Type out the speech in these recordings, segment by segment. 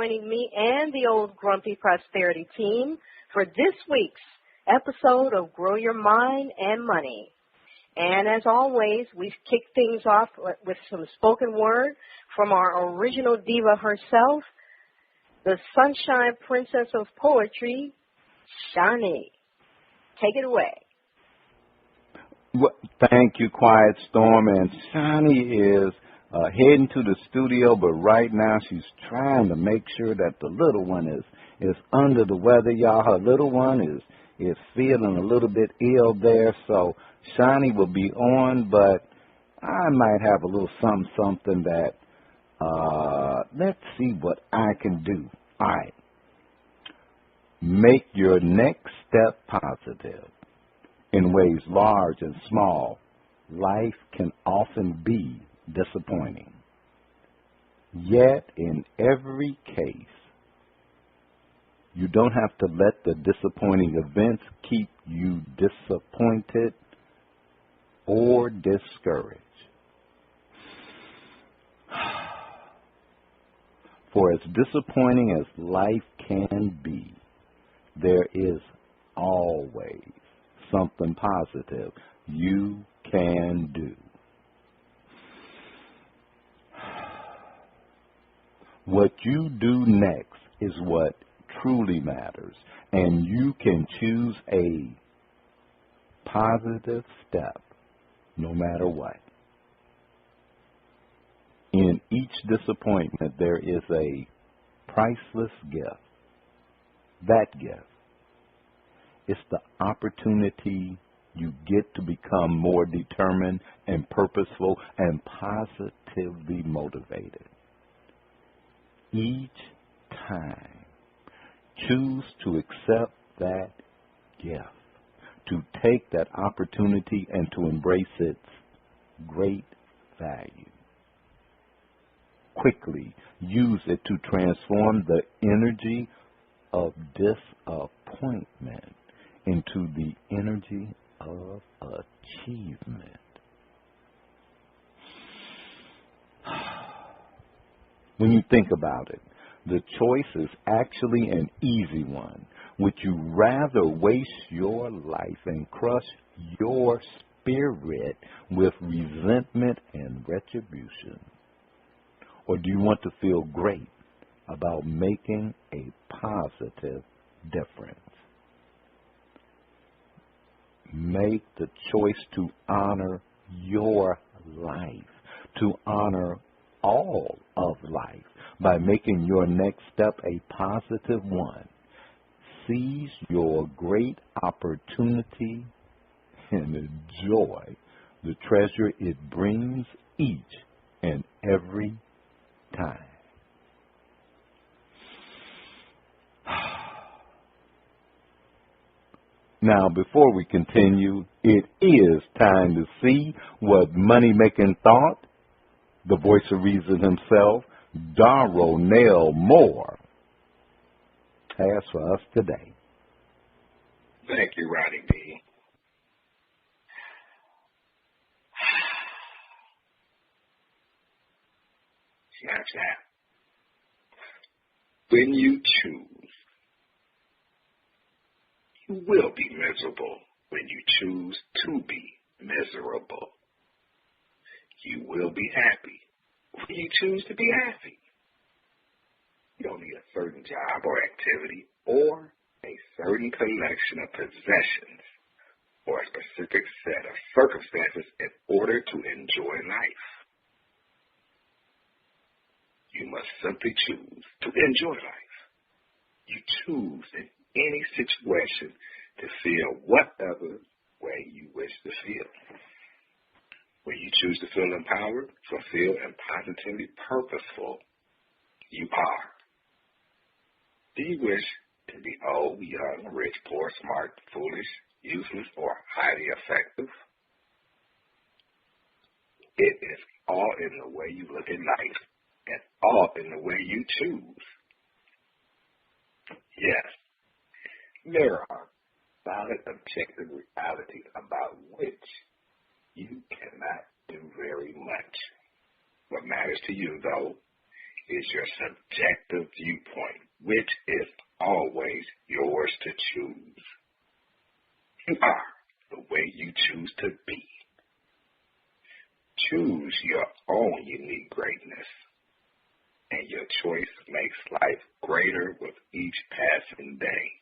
joining me and the old Grumpy Prosperity team for this week's episode of Grow Your Mind and Money. And as always, we kick things off with some spoken word from our original diva herself, the Sunshine Princess of Poetry, Shanie. Take it away. Well, thank you, Quiet Storm. And Shanie is heading to the studio, but right now she's trying to make sure that the little one is under the weather, y'all. Her little one is feeling a little bit ill there, so Shanie will be on, but I might have a little something that, let's see what I can do. All right. Make your next step positive. In ways large and small, life can often be disappointing. Yet, in every case, you don't have to let the disappointing events keep you disappointed or discouraged. For as disappointing as life can be, there is always something positive you can do. What you do next is what truly matters, and you can choose a positive step no matter what. In each disappointment, there is a priceless gift. That gift is the opportunity you get to become more determined and purposeful and positively motivated. Each time, choose to accept that gift, to take that opportunity and to embrace its great value. Quickly use it to transform the energy of disappointment into the energy of achievement. When you think about it, the choice is actually an easy one. Would you rather waste your life and crush your spirit with resentment and retribution? Or do you want to feel great about making a positive difference? Make the choice to honor your life, to honor all of life by making your next step a positive one. Seize your great opportunity and enjoy the treasure it brings each and every time. Now, before we continue, it is time to see what money-making thought, the voice of reason himself, Darronell Moore, has for us today. Thank you, Roddy B. Snapchat. When you choose, you will be miserable when you choose to be miserable. You will be happy when you choose to be happy. You don't need a certain job or activity or a certain collection of possessions or a specific set of circumstances in order to enjoy life. You must simply choose to enjoy life. You choose in any situation to feel whatever way you wish to feel. When you choose to feel empowered, fulfilled, and positively purposeful, you are. Do you wish to be old, young, rich, poor, smart, foolish, useless, or highly effective? It is all in the way you look at life and all in the way you choose. Yes, there are solid objective realities about which you cannot do very much. What matters to you, though, is is your subjective viewpoint, which is always yours to choose. You are the way you choose to be. Choose your own unique greatness, and your choice makes life greater with each passing day.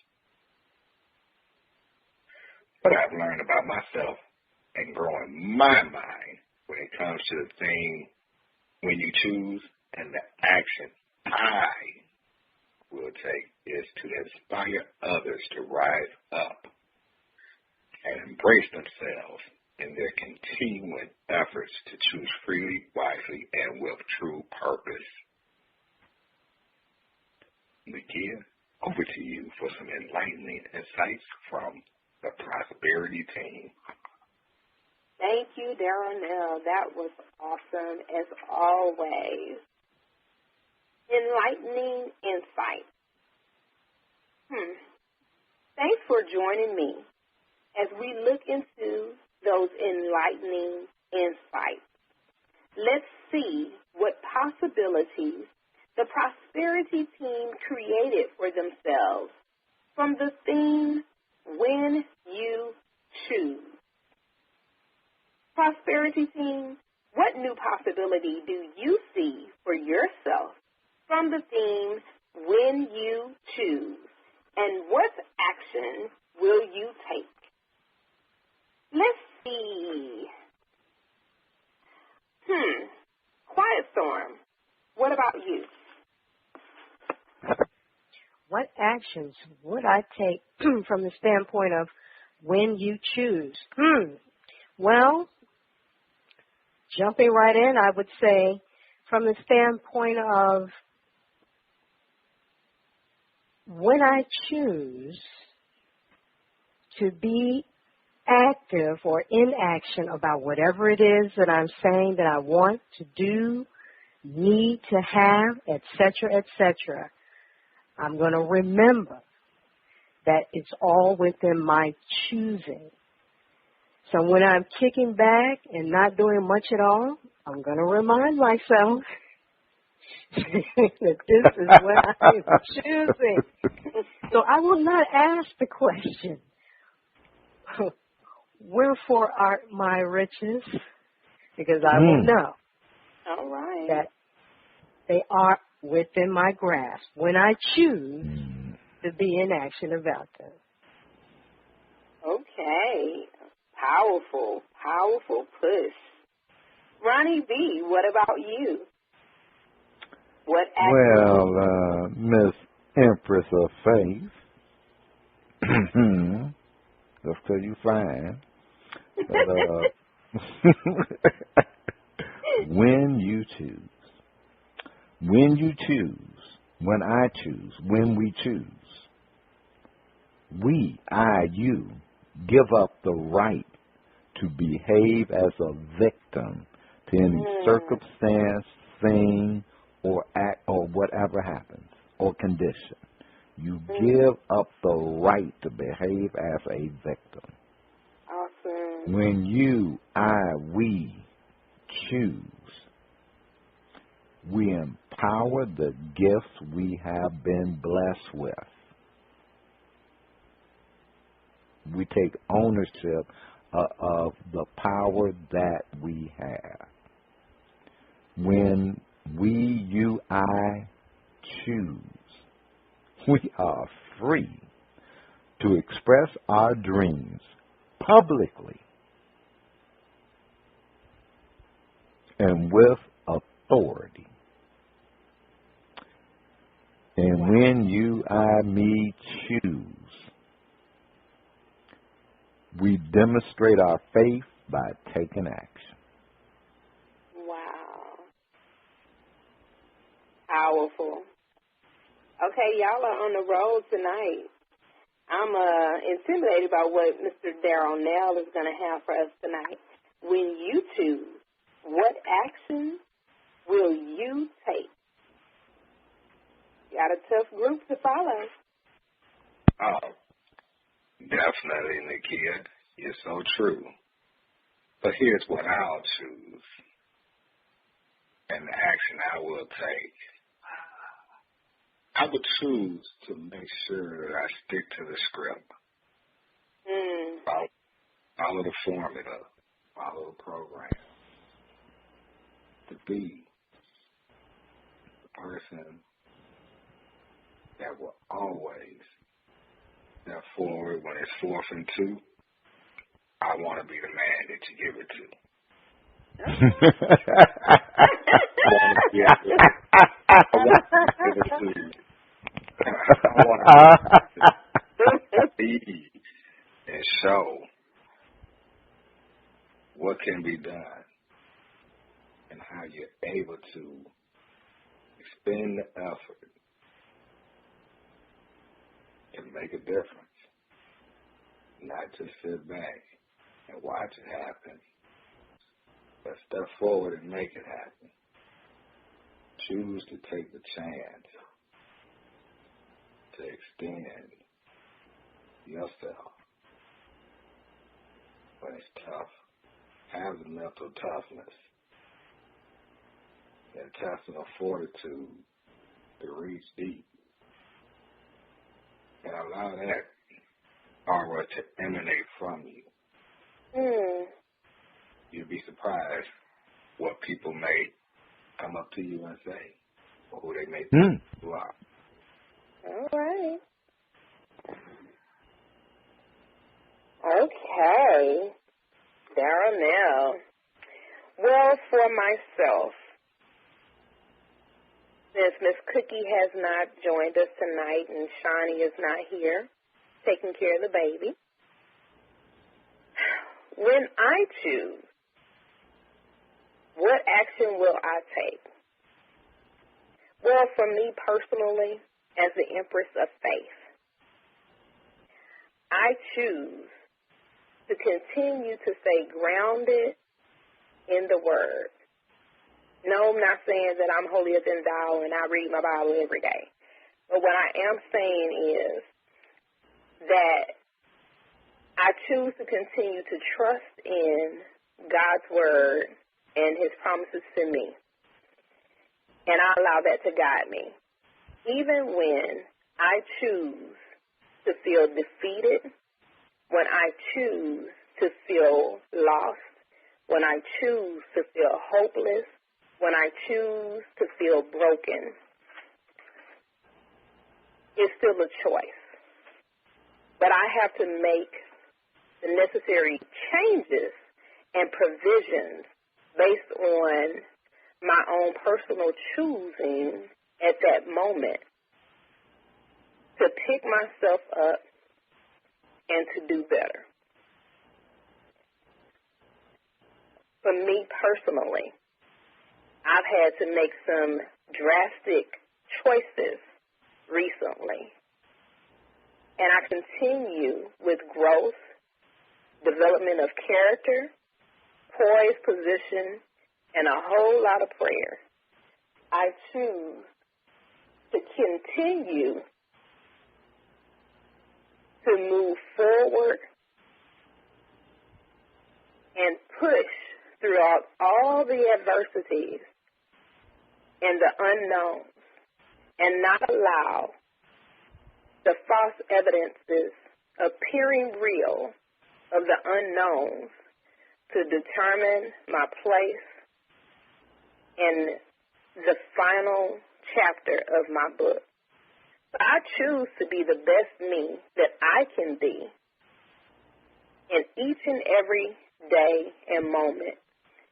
What I've learned about myself and growing my mind when it comes to the thing when you choose and the action I will take is to inspire others to rise up and embrace themselves in their continuing efforts to choose freely, wisely, and with true purpose. Nakia, over to you for some enlightening insights from the Prosperity Team. Thank you, Darnell. That was awesome as always. Enlightening insight. Thanks for joining me as we look into those enlightening insights. Let's see what possibilities the Prosperity Team created for themselves from the theme, When You Choose. Prosperity Team, what new possibility do you see for yourself from the theme, When You Choose? And what action will you take? Let's see. Quiet Storm, what about you? What actions would I take from the standpoint of when you choose? Well, jumping right in, I would say from the standpoint of when I choose to be active or in action about whatever it is that I'm saying that I want to do, need to have, etc., I'm going to remember that it's all within my choosing. So when I'm kicking back and not doing much at all, I'm going to remind myself that this is what I'm choosing. So I will not ask the question, wherefore art my riches? Because I will know that they are within my grasp when I choose to be in action about them. Okay. Powerful push. Ronnie B., what about you? What action? Well, Miss Empress of Faith, just 'cause you fine. But, when you choose, when I choose, when we choose, you, give up the right to behave as a victim to any circumstance, thing, or act, or whatever happens, or condition. You give up the right to behave as a victim. Awesome. When we choose, we empower the gifts we have been blessed with. We take ownership of the power that we have. When I choose, we are free to express our dreams publicly and with authority. And when me choose, we demonstrate our faith by taking action. Wow. Powerful. Okay, y'all are on the road tonight. I'm intimidated by what Mr. Darnell is going to have for us tonight. When you choose, what action will you take? Got a tough group to follow. Oh, definitely, Nakia. You're so true. But here's what I'll choose and the action I will take. I would choose to make sure that I stick to the script. Follow the formula, follow the program. To be the person that will always step forward when it's 4th and 2. I want to be the man that you give it to. I want to be and show what can be done and how you're able to expend the effort and make a difference. Not just sit back and watch it happen, but step forward and make it happen. Choose to take the chance to extend yourself when it's tough. Have the mental toughness and intestinal fortitude to reach deep and allow that aura to emanate from you. You'd be surprised what people may come up to you and say, or who they may think you are. All right. Okay. Darnell. Well, for myself, since Miss Cookie has not joined us tonight and Shanie is not here, taking care of the baby, when I choose, what action will I take? Well, for me personally, as the Empress of Faith, I choose to continue to stay grounded in the Word. No, I'm not saying that I'm holier than thou and I read my Bible every day. But what I am saying is that I choose to continue to trust in God's Word and His promises to me. And I allow that to guide me. Even when I choose to feel defeated, when I choose to feel lost, when I choose to feel hopeless, when I choose to feel broken, it's still a choice. But I have to make the necessary changes and provisions based on my own personal choosing at that moment to pick myself up and to do better. For me personally, I've had to make some drastic choices recently. And I continue with growth, development of character, poise, position, and a whole lot of prayer. I choose to continue to move forward and push throughout all the adversities and the unknowns and not allow the false evidences appearing real of the unknowns to determine my place in the final chapter of my book. I choose to be the best me that I can be in each and every day and moment.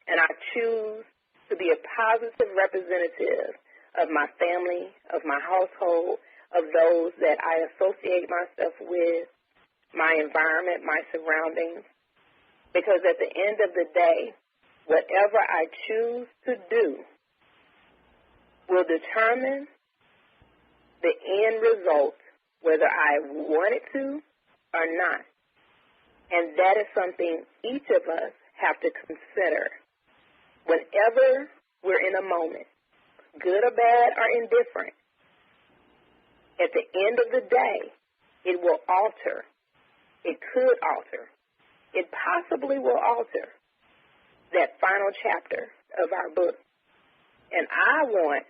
And I choose to be a positive representative of my family, of my household, of those that I associate myself with, my environment, my surroundings. Because at the end of the day, whatever I choose to do will determine the end result, whether I want it to or not. And that is something each of us have to consider. Whenever we're in a moment, good or bad or indifferent, at the end of the day, it will alter. It could alter. It possibly will alter that final chapter of our book. And I want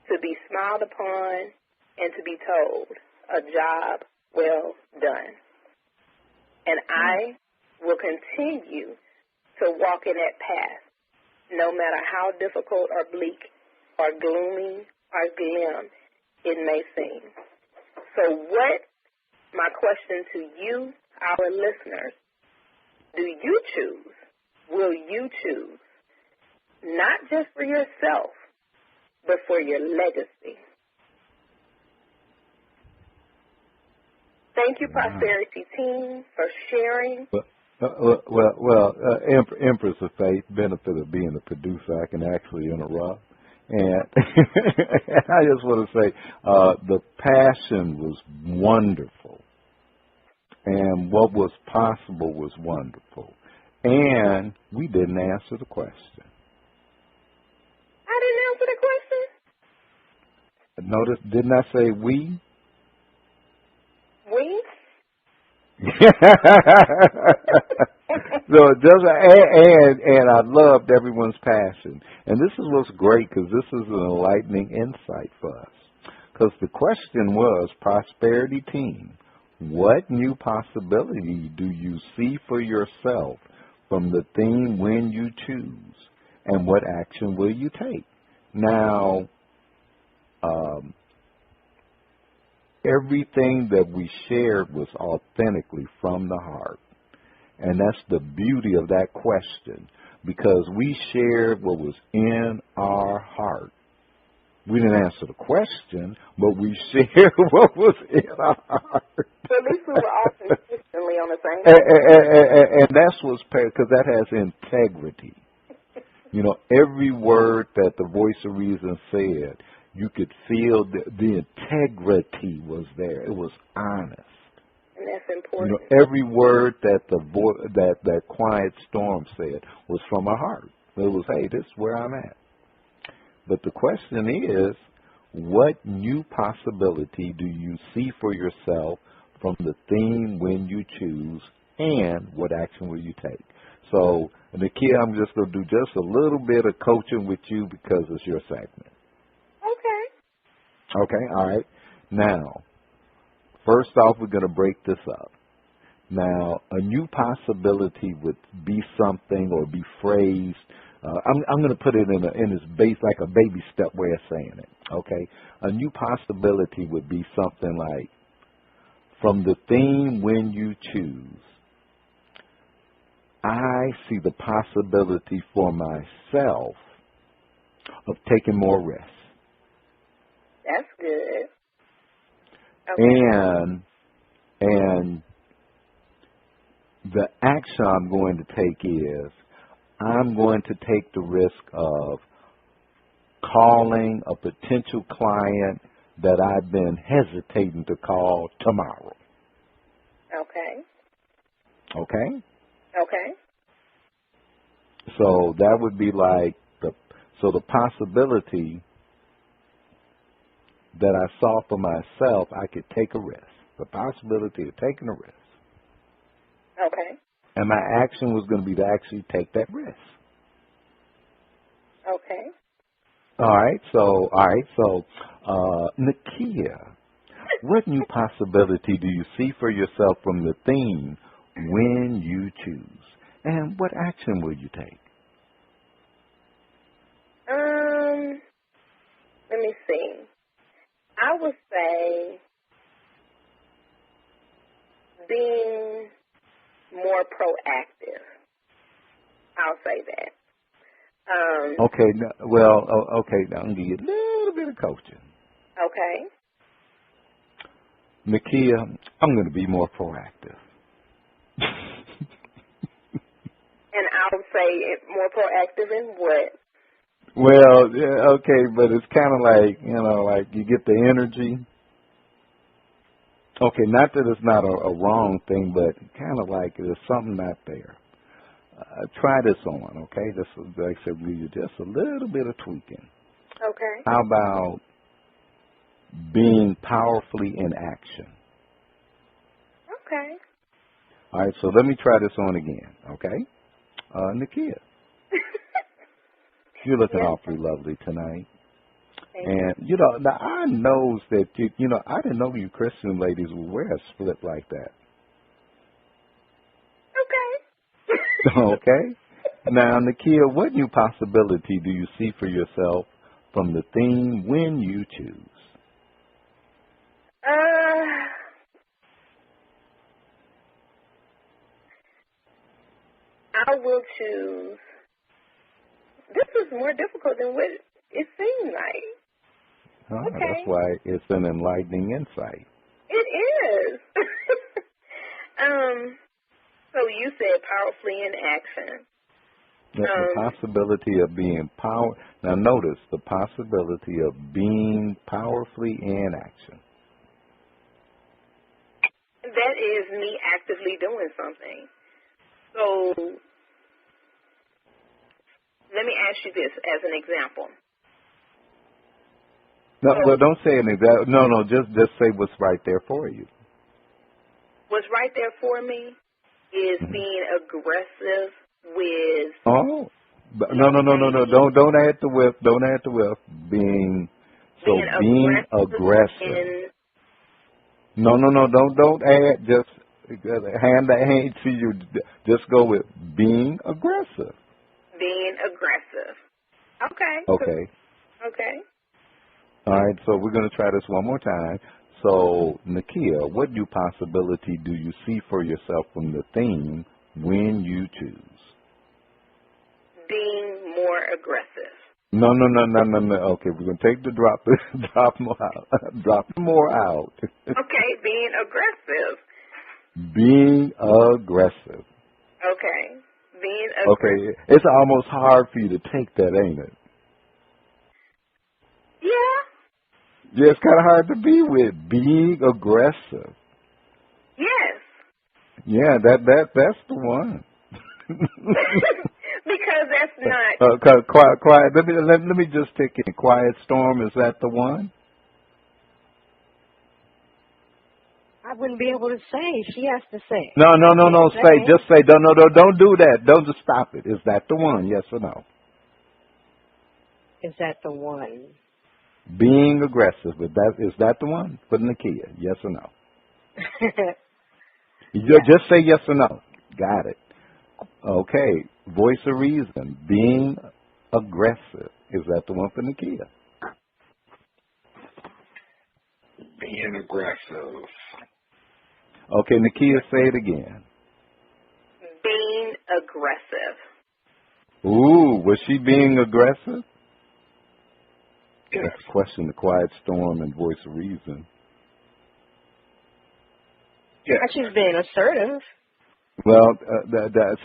to to be smiled upon, and to be told, a job well done. And I will continue to walk in that path, no matter how difficult or bleak or gloomy or glim it may seem. So my question to you, our listeners, do you choose, will you choose, not just for yourself, but for your legacy? Thank you, Prosperity Team, for sharing. Empress of Faith, benefit of being a producer, I can actually interrupt. And I just want to say the passion was wonderful. And what was possible was wonderful. And we didn't answer the question. I didn't answer the question? Notice, didn't I say we? We? So and I loved everyone's passion. And this is what's great, because this is an enlightening insight for us. Because the question was, Prosperity Team, what new possibility do you see for yourself from the theme when you choose? And what action will you take? Now, everything that we shared was authentically from the heart. And that's the beauty of that question, because we shared what was in our heart. We didn't answer the question, but we shared what was in our heart. So at least we were all consistently on the same and that's what's, because that has integrity. You know, every word that the Voice of Reason said, you could feel the integrity was there. It was honest. And that's important. You know, every word that that Quiet Storm said was from her heart. It was, hey, this is where I'm at. But the question is, what new possibility do you see for yourself from the theme when you choose, and what action will you take? So, Nakia, I'm just going to do just a little bit of coaching with you because it's your segment. Okay, all right. Now, first off, we're going to break this up. Now, a new possibility would be something or be phrased. I'm going to put it in its base, like a baby step way of saying it. Okay, a new possibility would be something like, from the theme when you choose, I see the possibility for myself of taking more risks. That's good. Okay. And the action I'm going to take is, I'm going to take the risk of calling a potential client that I've been hesitating to call tomorrow. Okay. Okay? Okay. So that would be like the possibility that I saw for myself, I could take a risk. The possibility of taking a risk. Okay. And my action was going to be to actually take that risk. Okay. All right. So, Nakia, what new possibility do you see for yourself from the theme when you choose? And what action will you take? Let me see. I would say being more proactive. I'll say that. Okay. Well, okay. Now I'm going to give you a little bit of coaching. Okay. Nakia, I'm going to be more proactive. And I would say more proactive in what? Well, yeah, okay, but it's kind of like, like you get the energy. Okay, not that it's not a wrong thing, but kind of like there's something not there. Try this on, okay? Just like I said, we just a little bit of tweaking. Okay. How about being powerfully in action? Okay. All right, so let me try this on again, okay? Nakia, you're looking awfully lovely tonight. And, now I knows that, I didn't know you Christian ladies would wear a split like that. Okay. Okay. Now, Nakia, what new possibility do you see for yourself from the theme when you choose? I will choose. This is more difficult than what it seemed like. Oh, Okay. That's why it's an enlightening insight. It is. So you said powerfully in action. The possibility of being power. Now, notice the possibility of being powerfully in action. That is me actively doing something. So let me ask you this as an example. No, well, don't say anything. No, just say what's right there for you. What's right there for me is being aggressive with. Oh, no! Don't add the with. Don't add the with. Being aggressive. No, don't add. Just hand that hand to you. Just go with being aggressive. Being aggressive. Okay. Okay. Okay. All right, so we're going to try this one more time. So, Nakia, what new possibility do you see for yourself from the theme when you choose? Being more aggressive. No. Okay, we're going to take the drop more out. Drop more out. Okay, being aggressive. Being aggressive. Okay. Being aggressive. Okay, it's almost hard for you to take that, ain't it? Yeah. Yeah, it's kind of hard to be with. Being aggressive. Yes. Yeah, that's the one. Because that's not. Quiet. Let me just take it. Quiet Storm. Is that the one? I wouldn't be able to say. She has to say. No. Just say. No. Don't do that. Don't just stop it. Is that the one? Yes or no? Is that the one? Being aggressive. Is that the one for Nakia? Yes or no? Just say yes or no. Got it. Okay. Voice of reason. Being aggressive. Is that the one for Nakia? Being aggressive. Okay, Nakia, say it again. Being aggressive. Ooh, was she being aggressive? Yes. Let's question the Quiet Storm and Voice of Reason. Yes. She's being assertive. Well,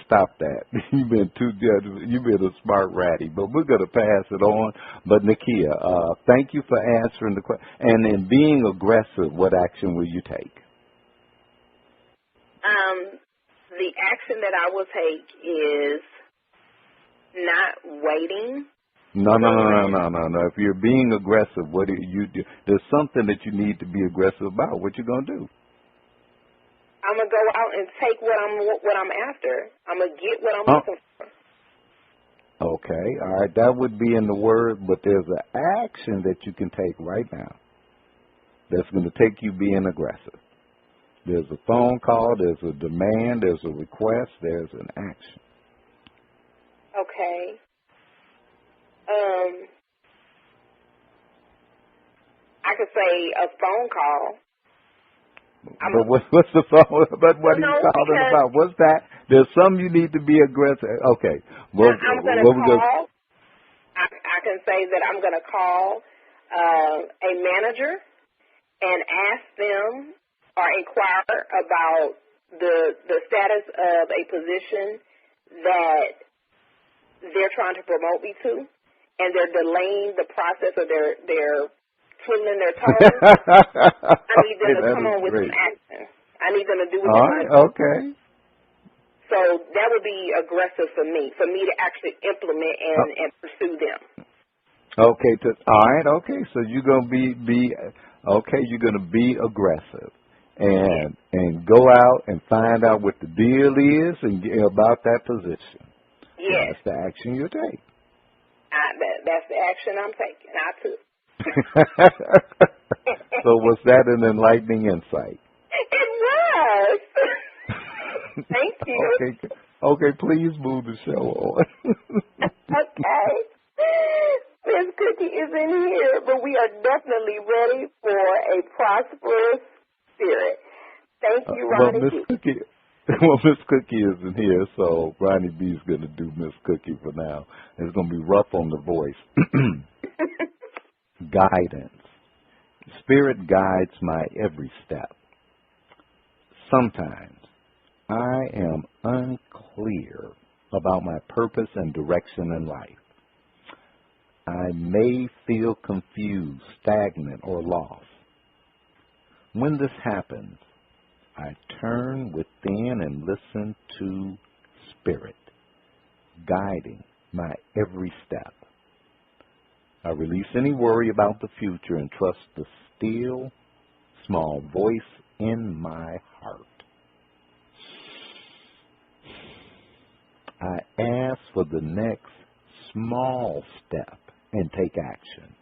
stop that. You've been a smart ratty, but we're going to pass it on. But Nakia, thank you for answering the question. And in being aggressive, what action will you take? The action that I will take is not waiting. No. If you're being aggressive, what do you do? There's something that you need to be aggressive about. What you going to do? I'm gonna go out and take what I'm after. I'm gonna get what I'm looking for. Okay, all right. That would be in the word, but there's an action that you can take right now that's going to take you being aggressive. There's a phone call. There's a demand. There's a request. There's an action. Okay. I could say a phone call. But what's the phone? But what are you calling about? What's that? There's some you need to be aggressive. Okay. I'm going to call. I can say that I'm going to call a manager and ask them or inquire about the status of a position that they're trying to promote me to, and they're delaying the process, or they're twiddling their toes. I need them to come on with some action. I need them to do what they're going to do. Okay. So that would be aggressive for me to actually implement and pursue them. Okay. All right. Okay. So you're gonna you're gonna be aggressive, and go out and find out what the deal is and about that position. Yes. That's the action you take. That's the action I'm taking. I took. So was that an enlightening insight? It was. Thank you. Okay, please move the show on. Okay. Miss Cookie isn't here, but we are definitely ready for a prosperous spirit. Thank you, Ronnie B. Miss Cookie isn't here, so Ronnie B's going to do Miss Cookie for now. It's going to be rough on the voice. Guidance. Spirit guides my every step. Sometimes I am unclear about my purpose and direction in life. I may feel confused, stagnant, or lost. When this happens, I turn within and listen to Spirit, guiding my every step. I release any worry about the future and trust the still, small voice in my heart. I ask for the next small step and take action.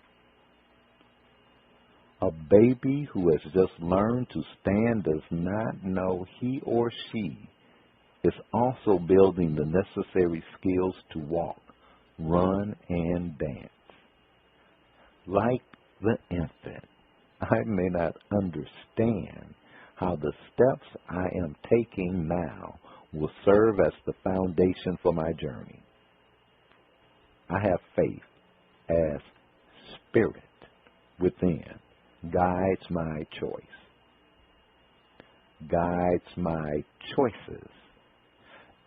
A baby who has just learned to stand does not know he or she is also building the necessary skills to walk, run, and dance. Like the infant, I may not understand how the steps I am taking now will serve as the foundation for my journey. I have faith as Spirit within guides my choice, guides my choices.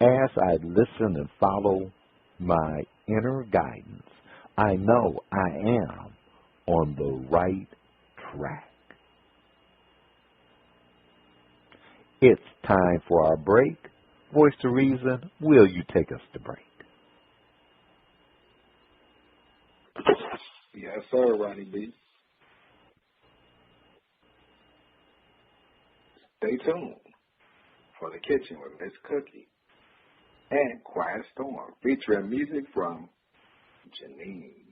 As I listen and follow my inner guidance, I know I am on the right track. It's time for our break. Voice to Reason, will you take us to break? Yes, sir, Ronnie B. Stay tuned for The Kitchen with Miss Cookie and Quiet Storm, featuring music from Janine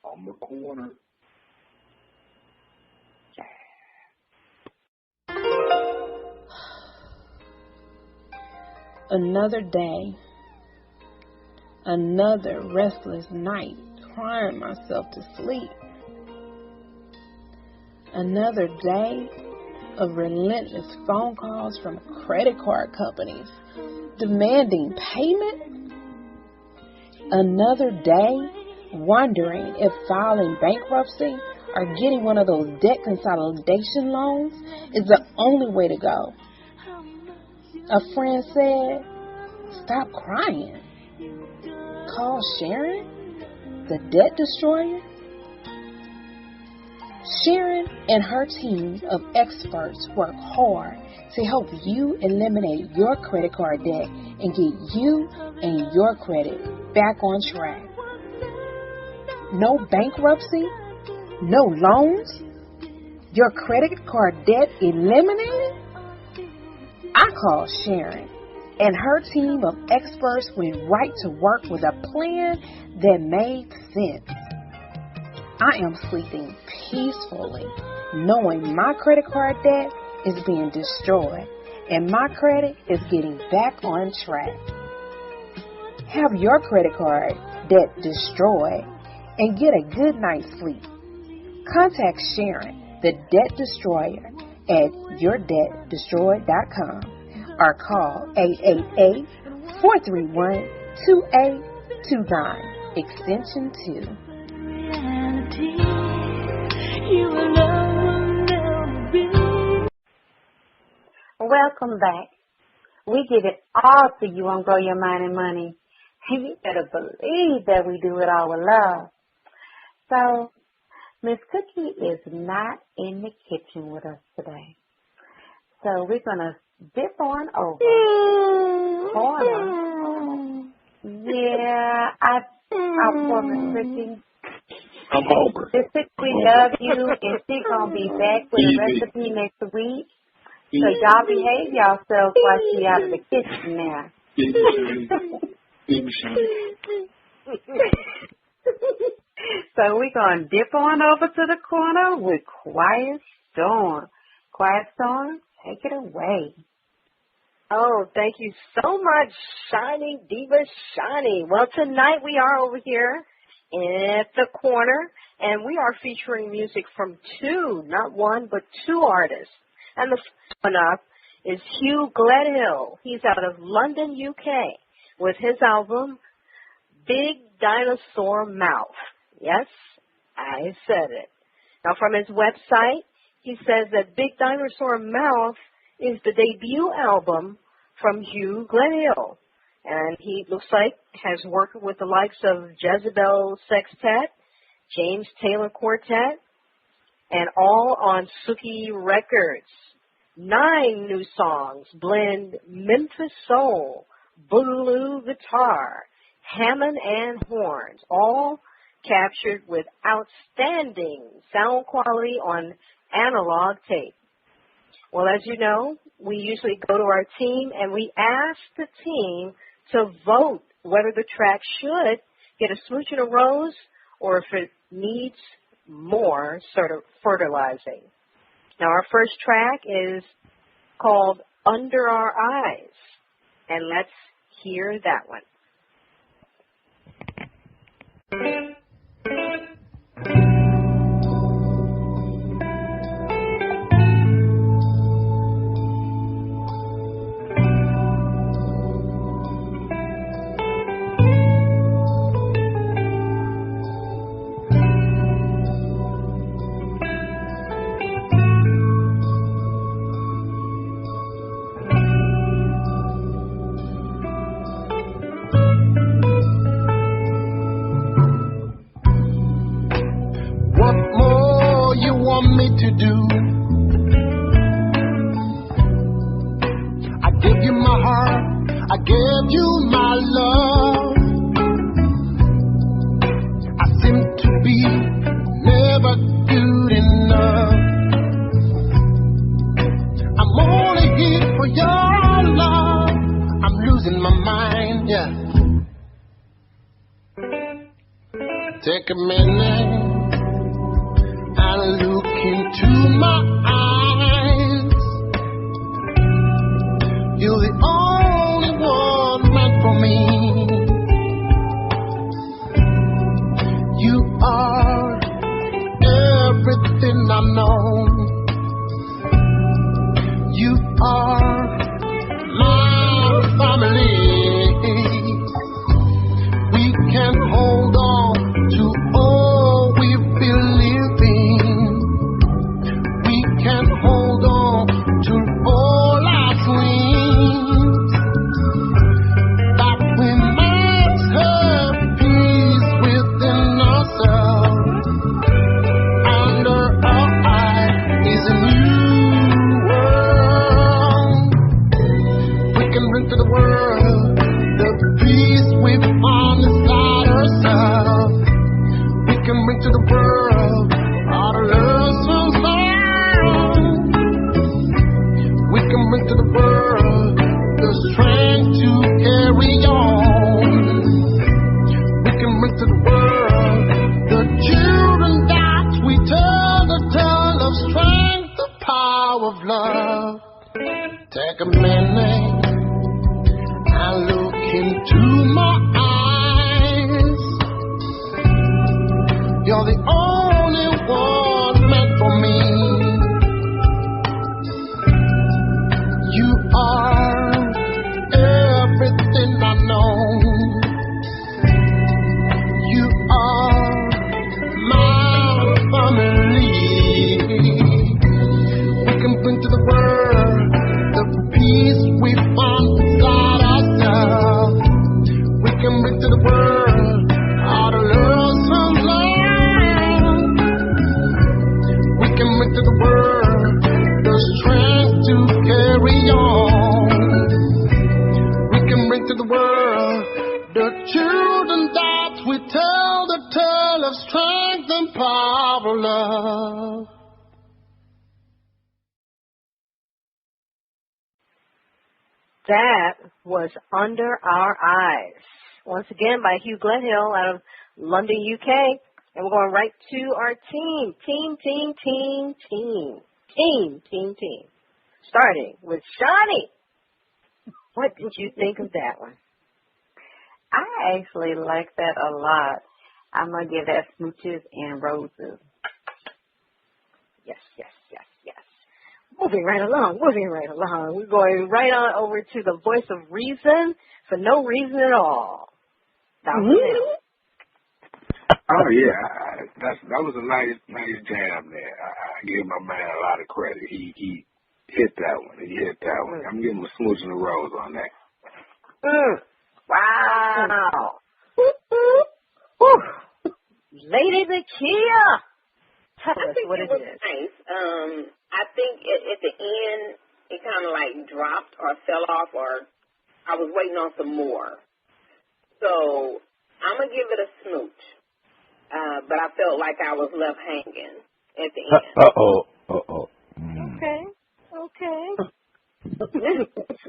on the Corner. Another day, another restless night, crying myself to sleep. Another day of relentless phone calls from credit card companies demanding payment. Another day wondering if filing bankruptcy or getting one of those debt consolidation loans is the only way to go. A friend said, "Stop crying. Call Sharon, the debt destroyer." Sharon and her team of experts work hard to help you eliminate your credit card debt and get you and your credit back on track. No bankruptcy? No loans? Your credit card debt eliminated? I called Sharon, and her team of experts went right to work with a plan that made sense. I am sleeping peacefully, knowing my credit card debt is being destroyed and my credit is getting back on track. Have your credit card debt destroyed and get a good night's sleep. Contact Sharon, the debt destroyer, at yourdebtdestroyed.com or call 888-431-2829, extension 2. Welcome back. We give it all to you on Grow Your Mind and Money. And you better believe that we do it all with love. So, Miss Cookie is not in the kitchen with us today. So we're going to dip on over. Korner. Yeah, I want Miss Cookie. I'm over. Miss Cookie, we love you, and she's going to be back with a recipe next week. So y'all behave yourselves while she's out of the kitchen now. So we're going to dip on over to the corner with Quiet Storm. Quiet Storm, take it away. Oh, thank you so much, Shanie, Diva Shanie. Well, tonight we are over here at the corner, and we are featuring music from two, not one, but two artists. And the first one up is Hugh Gledhill. He's out of London, UK, with his album, Big Dinosaur Mouth. Yes, I said it. Now, from his website, he says that Big Dinosaur Mouth is the debut album from Hugh Gledhill. And he looks like has worked with the likes of Jezebel Sextet, James Taylor Quartet, and all on Suki Records. 9 new songs blend Memphis soul, boogaloo guitar, Hammond and horns, all captured with outstanding sound quality on analog tape. Well, as you know, we usually go to our team and we ask the team to vote whether the track should get a smooch and a rose or if it needs more sort of fertilizing. Now, our first track is called Under Our Eyes, and let's hear that one. To do, I gave you my heart, I gave you my love. I seem to be never good enough. I'm only here for your love. I'm losing my mind, yeah. Take a minute and look into my eyes. You're the only one meant for me. You are everything I know. You are my family. We can hold on to all we've believed in. We can hold on to all our dreams. But we must have peace within ourselves. Under our eyes is a new world. We can bring to the world the peace we found inside ourselves. We can bring to the world all the lessons learned. We can bring to the world the strength to carry on. We can bring to the world the children that we tell the tale of strength, the power of love. Take a minute and look into my eyes. You're the only one meant for me. You are everything I know. You are my family. We can bring to the world the peace we found inside ourselves. We can bring to the world all the lessons learned. We can bring to the world the strength to carry on. We can bring to the world the children that we tell the tale of strength and power of love. That was Under Our Eyes. Once again by Hugh Gledhill out of London, UK. And we're going right to our team. Team. Starting with Shanie. What did you think of that one? I actually like that a lot. I'm going to give that Smooches and Roses. Yes. Moving right along. We're going right on over to the voice of reason for no reason at all. Oh yeah, that was a nice jam there. I give my man a lot of credit. He hit that one. I'm giving him a smooch and a rose on that. Wow. Lady Nakia, tell us what it is. Nice. I think at the end it kind of like dropped or fell off, or I was waiting on some more. So I'm gonna give it a smooch. But I felt like I was left hanging at the end. Okay.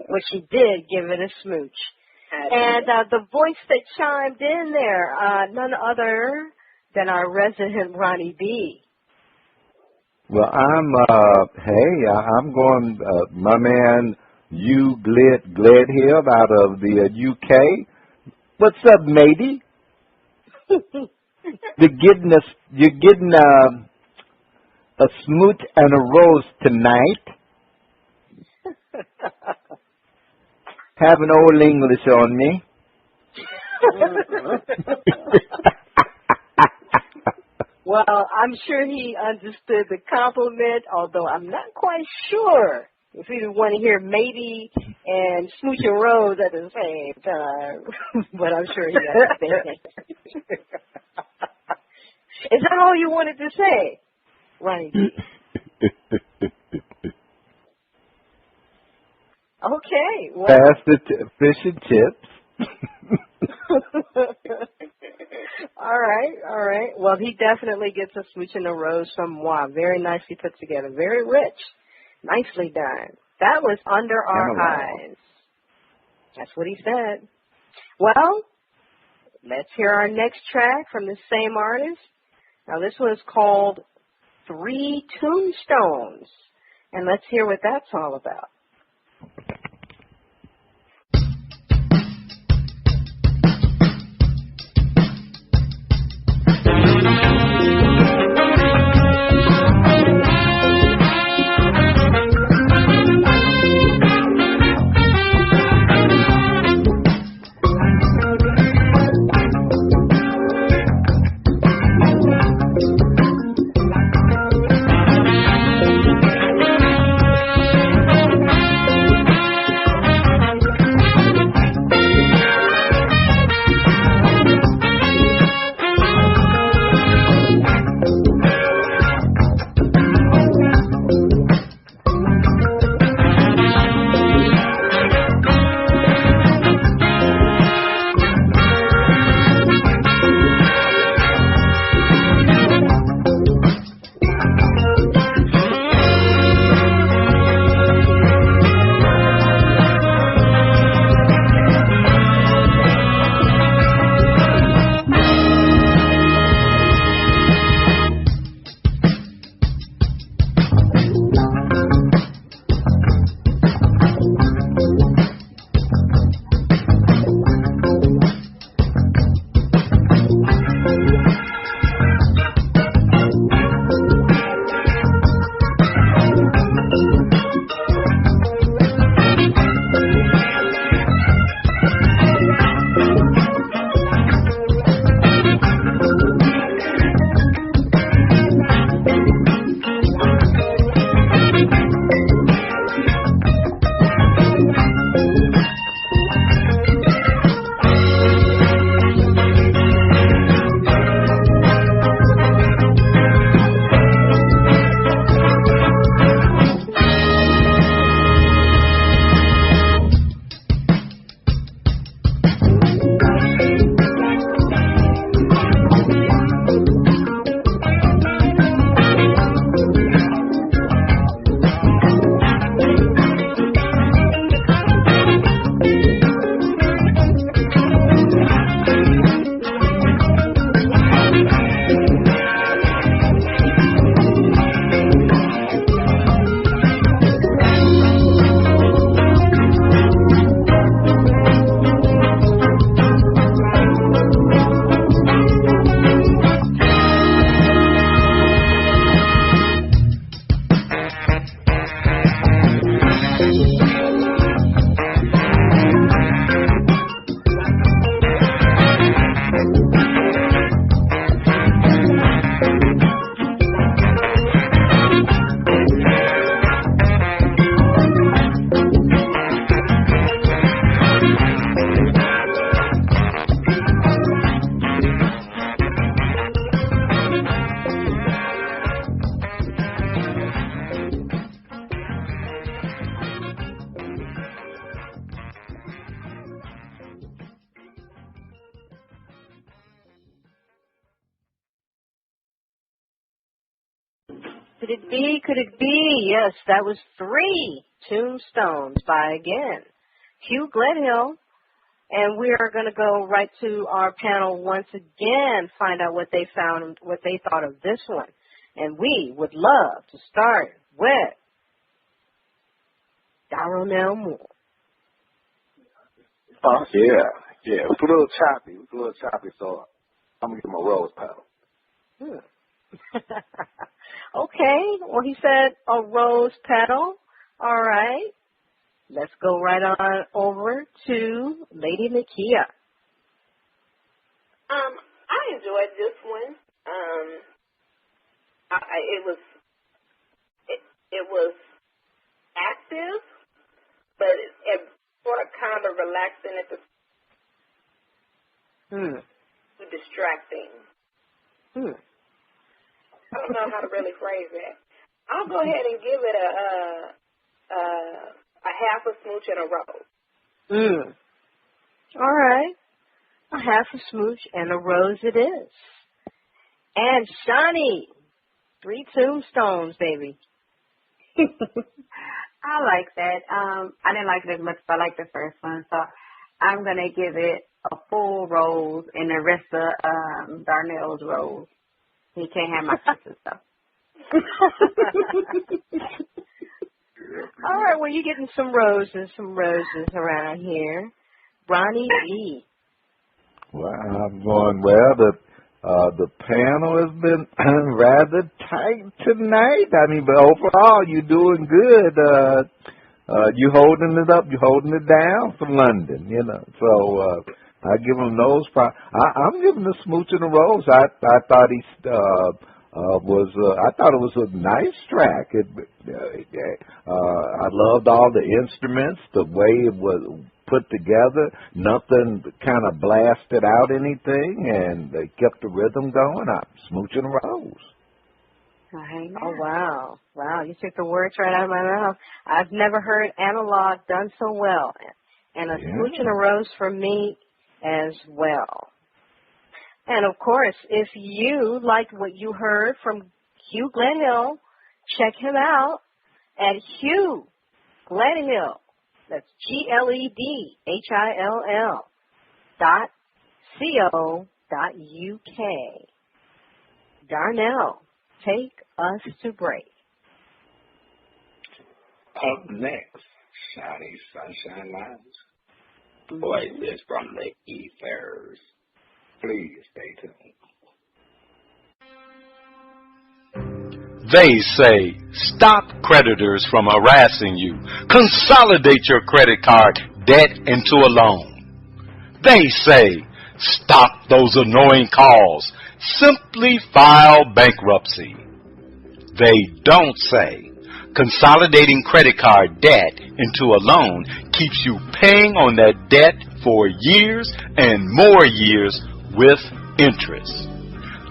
Well, she did give it a smooch. And the voice that chimed in there, none other than our resident Ronnie B. Well, I'm going, my man Hugh Gledhill out of the UK. What's up, matey? You're getting a smooch and a rose tonight. Have an old English on me. Well, I'm sure he understood the compliment, although I'm not quite sure if he would want to hear matey and smooch and rose at the same time. But I'm sure he understands. Is that all you wanted to say, Ronnie B? Okay. Well. Pass the fish and chips. All right. Well, he definitely gets a smooch and a rose from moi. Very nicely put together. Very rich. Nicely done. That was under our eyes. That's what he said. Well, let's hear our next track from the same artist. Now, this one is called 3 Tombstones. And let's hear what that's all about. Could it be? Could it be? Yes, that was 3 tombstones by, again, Hugh Gledhill. And we are going to go right to our panel once again, find out what they found, what they thought of this one. And we would love to start with Darnell Moore. Oh, yeah. It was a little choppy, so I'm going to give him a rose petal. Okay. Well, he said a rose petal. All right. Let's go right on over to Lady Nakia. I enjoyed this one. It was active, but it sort of kind of relaxing at the distracting. I don't know how to really phrase that. I'll go ahead and give it a half a smooch and a rose. All right. A half a smooch and a rose it is. And Shanie, 3 tombstones, baby. I like that. I didn't like it as much as I liked the first one, so I'm going to give it a full rose and the rest of Darnell's rose. He can't have my kisses, though. All right, well, you're getting some roses around here. Ronnie B. Well, I'm going well. The panel has been rather tight tonight. I mean, but overall, you're doing good. You holding it up, you holding it down for London, you know. So I give him those. I'm giving the smooch and the rose. I thought he I thought it was a nice track. I loved all the instruments, the way it was put together. Nothing kind of blasted out anything, and they kept the rhythm going. Smooch and a rose. Oh, wow. Wow, you took the words right out of my mouth. I've never heard analog done so well. And a smooch and a rose for me as well. And, of course, if you liked what you heard from Hugh Gledhill, check him out at Hugh Gledhill. That's GLEDHILL .co.uk. Darnell, take us to break. Up next, Shiny Sunshine Lounge. Voices from the ethers. Please stay tuned. They say, stop creditors from harassing you. Consolidate your credit card debt into a loan. They say, stop those annoying calls. Simply file bankruptcy. They don't say, consolidating credit card debt into a loan keeps you paying on that debt for years and more years with interest.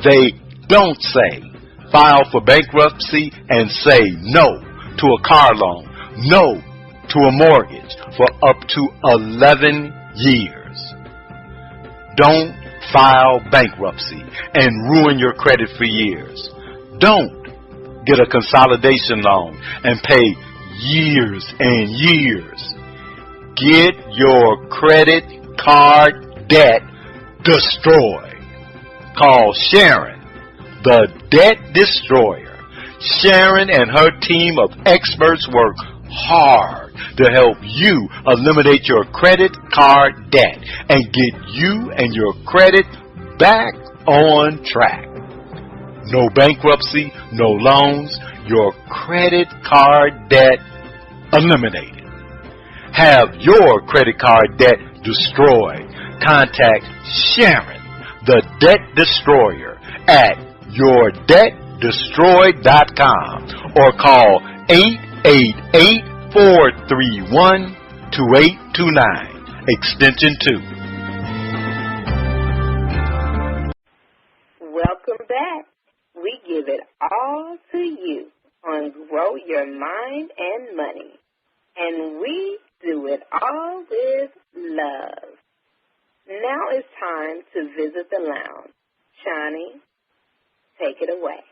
They don't say, file for bankruptcy and say no to a car loan, no to a mortgage for up to 11 years. Don't file bankruptcy and ruin your credit for years. Don't get a consolidation loan and pay years and years. Get your credit card debt destroyed. Call Sharon, the debt destroyer. Sharon and her team of experts work hard to help you eliminate your credit card debt and get you and your credit back on track. No bankruptcy, no loans, your credit card debt eliminated. Have your credit card debt destroyed. Contact Sharon, the debt destroyer, at yourdebtdestroyed.com or call 888-431-2829, extension 2. Welcome back. We give it all to you on Grow Your Mind and Money. And we do it all with love. Now it's time to visit the lounge. Shani, take it away.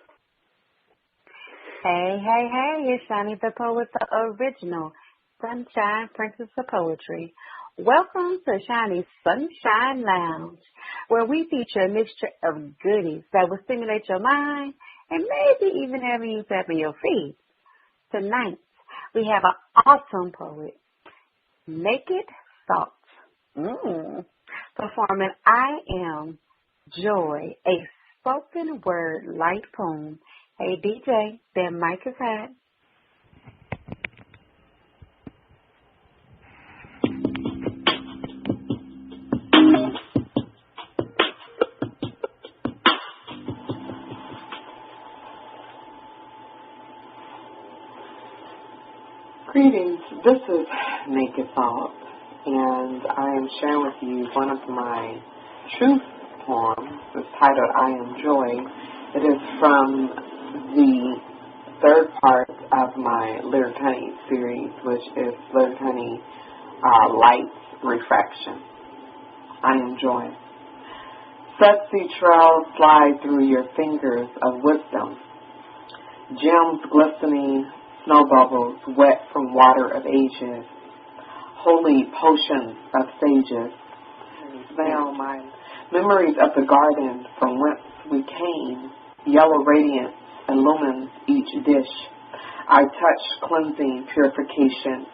Hey, hey, hey, it's Shanie the Poet, the original Sunshine Princess of Poetry. Welcome to Shanie's Sunshine Lounge, where we feature a mixture of goodies that will stimulate your mind and maybe even have you tapping your feet. Tonight, we have an awesome poet, Naked Thoughts, performing I Am Joy, a spoken word light poem. Hey, DJ, that mic is hot. Greetings, this is Naked Thoughts, and I am sharing with you one of my truth poems. It's titled I Am Joy. It is from the third part of my Lyric Honey series, which is Lyric Honey Light Refraction. I Am Joy. Sudsy trails slide through your fingers of wisdom, gems glistening, snow bubbles wet from water of ages, holy potions of sages. Veil my memories of the garden from whence we came. Yellow radiance illumines each dish. I touch cleansing purification,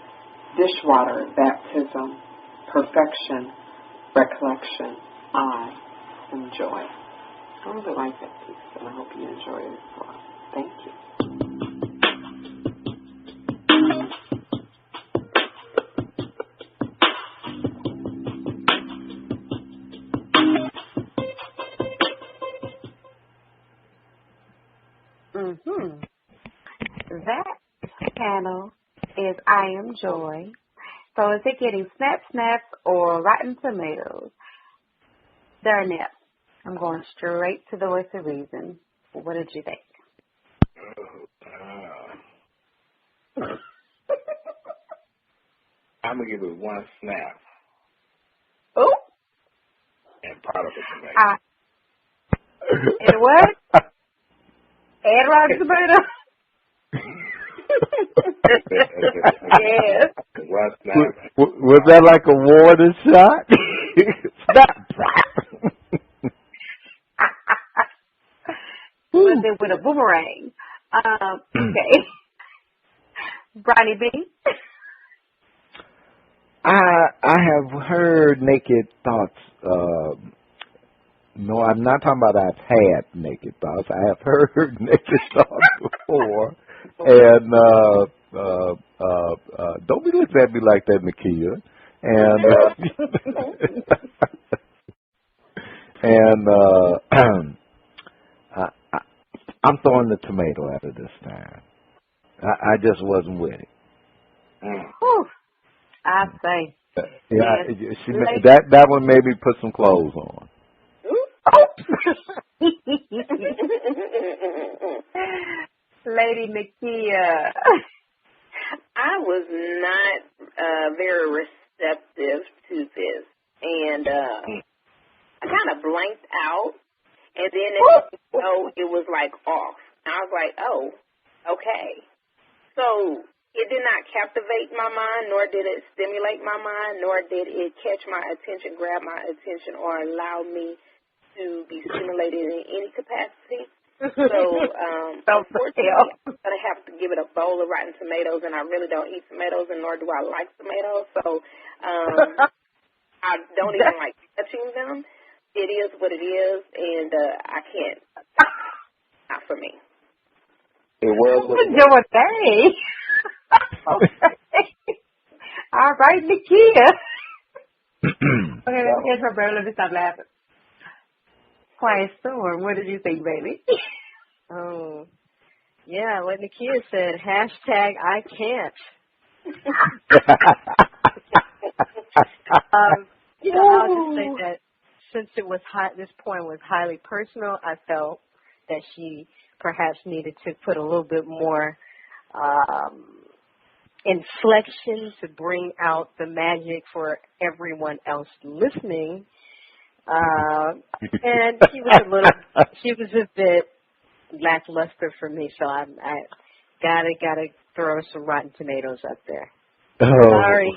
dishwater baptism, perfection, recollection. I enjoy. I really like that piece, and I hope you enjoy it as well. Thank you. That panel is I Am Joy. So is it getting snap snaps or rotten tomatoes? Darnell, I'm going straight to the voice of reason. What did you think? I'm going to give it one snap. Oh. And part of a tomato. And what? And rotten tomato? Yes. One snap. Was that like a warning shot? Snap. Was it with a boomerang? Okay. Bronny B. I have heard Naked Thoughts. No, I'm not talking about I've had Naked Thoughts. I have heard Naked Thoughts before. And don't be looking at me like that, Nakia. And I'm throwing the tomato at it this time. I just wasn't with it. Whew. I say. Yeah, that one made me put some clothes on. Lady Nakia. I was not very receptive to this, and I kind of blanked out, and then it was like off. And I was like, oh, okay. So it did not captivate my mind, nor did it stimulate my mind, nor did it catch my attention, grab my attention, or allow me to be stimulated in any capacity. So, unfortunately, I'm going to have to give it a bowl of rotten tomatoes, and I really don't eat tomatoes, and nor do I like tomatoes. So, I don't even like touching them. It is what it is, and I can't. Not for me. It was what it was. Your day. Okay. All right, Nakia. Okay, let me catch my breath. Let me stop laughing. Quiet Storm, what did you think, baby? Oh, yeah, what Nakia said, hashtag I can't. I'll just say that since it was this point was highly personal, I felt that she perhaps needed to put a little bit more inflection to bring out the magic for everyone else listening. And she was a bit lackluster for me, so Gotta throw some Rotten Tomatoes up there. Oh. Sorry.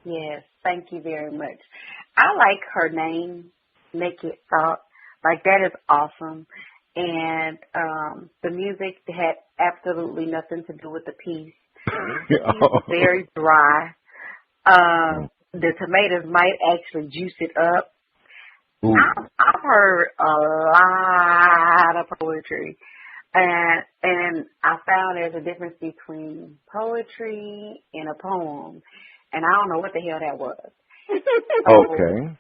Yes, thank you very much. I like her name, Naked Thought. Like, that is awesome. And the music had absolutely nothing to do with the piece. It's very dry. The tomatoes might actually juice it up. I've heard a lot of poetry. And I found there's a difference between poetry and a poem. And I don't know what the hell that was. Okay.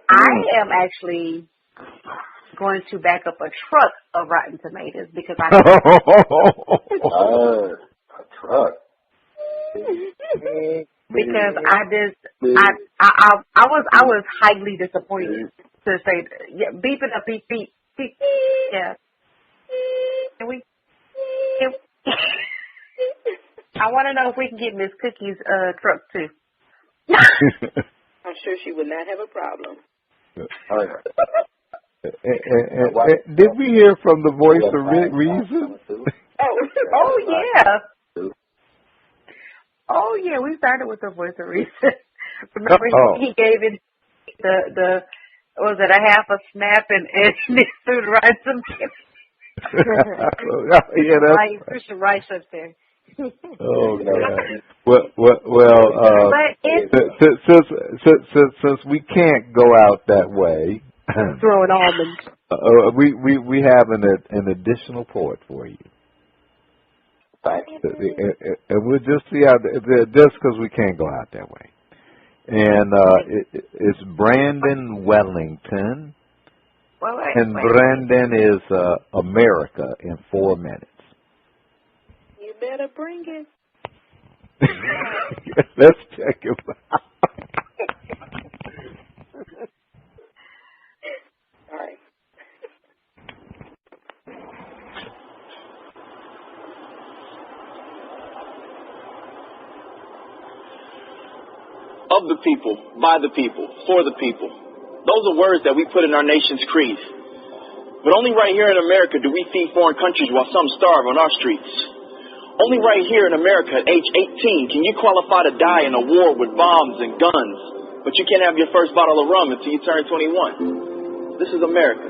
I am actually going to back up a truck of Rotten Tomatoes because I a truck. because I was highly disappointed to say beep it up, beep beep beep. Yeah. I want to know if we can get Miss Cookie's truck too. I'm sure she would not have a problem. Did we hear from the voice of reason? Oh yeah. Oh yeah, we started with the voice of reason. Remember he gave it the was it a half a snap and threw the rice in Right, threw some rice up there. Oh God! Well, since we can't go out that way, throwing almonds. We have an additional poet for you. And we'll just see how just because we can't go out that way. And it's Brandon Wellington. And Brandon is America in 4 minutes. You better bring it. Let's check him out. All right. Of the people, by the people, for the people. Those are words that we put in our nation's creed. But only right here in America do we feed foreign countries while some starve on our streets. Only right here in America at age 18 can you qualify to die in a war with bombs and guns, but you can't have your first bottle of rum until you turn 21. This is America.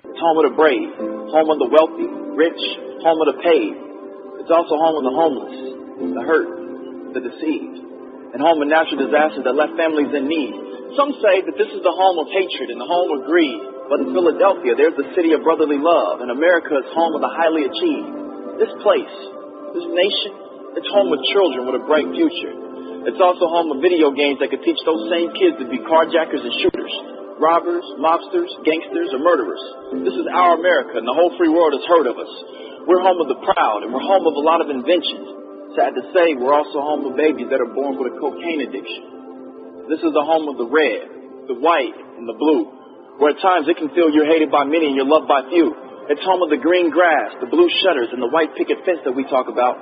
It's home of the brave, home of the wealthy, rich, home of the paid. It's also home of the homeless, the hurt, the deceived, and home of natural disasters that left families in need. Some say that this is the home of hatred and the home of greed. But in Philadelphia, there's the city of brotherly love, and America is home of the highly achieved. This place, this nation, it's home of children with a bright future. It's also home of video games that could teach those same kids to be carjackers and shooters, robbers, mobsters, gangsters, or murderers. This is our America, and the whole free world has heard of us. We're home of the proud, and we're home of a lot of inventions. Sad to say, we're also home of babies that are born with a cocaine addiction. This is the home of the red, the white, and the blue, where at times it can feel you're hated by many and you're loved by few. It's home of the green grass, the blue shutters, and the white picket fence that we talk about.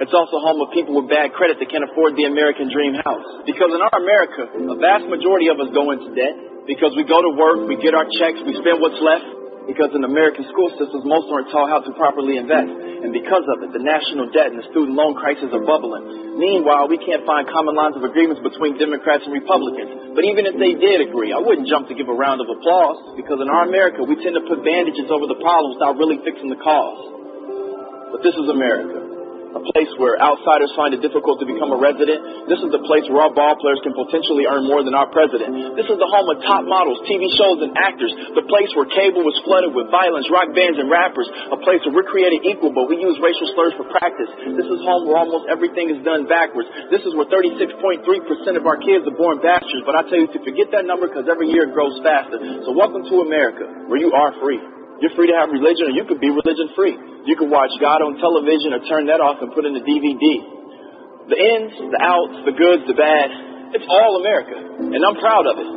It's also home of people with bad credit that can't afford the American dream house. Because in our America, a vast majority of us go into debt. Because we go to work, we get our checks, we spend what's left. Because in American school systems, most aren't taught how to properly invest. And because of it, the national debt and the student loan crisis are bubbling. Meanwhile, we can't find common lines of agreements between Democrats and Republicans. But even if they did agree, I wouldn't jump to give a round of applause. Because in our America, we tend to put bandages over the problem without really fixing the cause. But this is America. A place where outsiders find it difficult to become a resident. This is the place where our ball players can potentially earn more than our president. This is the home of top models, TV shows, and actors. The place where cable was flooded with violence, rock bands, and rappers. A place where we're created equal, but we use racial slurs for practice. This is home where almost everything is done backwards. This is where 36.3% of our kids are born bastards. But I tell you to forget that number because every year it grows faster. So welcome to America, where you are free. You're free to have religion, or you could be religion-free. You can watch God on television or turn that off and put in the DVD. The ins, the outs, the goods, the bad, it's all America, and I'm proud of it.